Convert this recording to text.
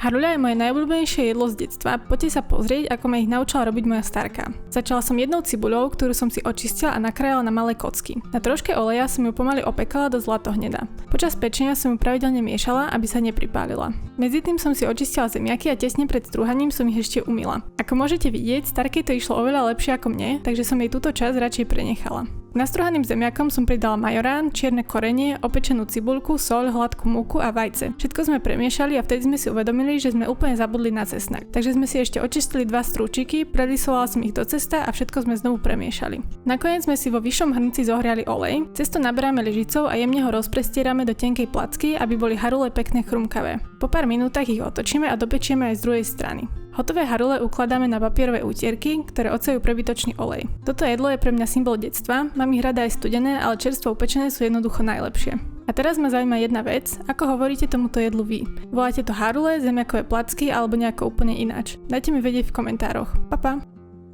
Haruľa je moje najobľúbenejšie jedlo z detstva, poďte sa pozrieť, ako ma ich naučila robiť moja starka. Začala som jednou cibuľou, ktorú som si očistila a nakrájala na malé kocky. Na troške oleja som ju pomaly opekala do zlatohneda. Počas pečenia som ju pravidelne miešala, aby sa nepripálila. Medzi tým som si očistila zemiaky a tesne pred strúhaním som ich ešte umyla. Ako môžete vidieť, starkej to išlo oveľa lepšie ako mne, takže som jej túto časť radšej prenechala. K nastruhaným zemiakom som pridala majorán, čierne korenie, opečenú cibuľku, soľ, hladkú múku a vajce. Všetko sme premiešali a vtedy sme si uvedomili, že sme úplne zabudli na cesnak. Takže sme si ešte očistili 2 strúčiky, prelisovala som ich do cesta a všetko sme znovu premiešali. Nakoniec sme si vo vyššom hrnci zohriali olej, cesto naberáme lyžicou a jemne ho rozprestierame do tenkej placky, aby boli harule pekne chrumkavé. Po pár minútach ich otočíme a dopečieme aj z druhej strany. Hotové harule ukladáme na papierové útierky, ktoré odsejú prebytočný olej. Toto jedlo je pre mňa symbol detstva, mám ich rada aj studené, ale čerstvo upečené sú jednoducho najlepšie. A teraz ma zaujíma jedna vec, ako hovoríte tomuto jedlu vy? Voláte to harule, zemiakové placky alebo nejako úplne ináč? Dajte mi vedieť v komentároch. Pa pa!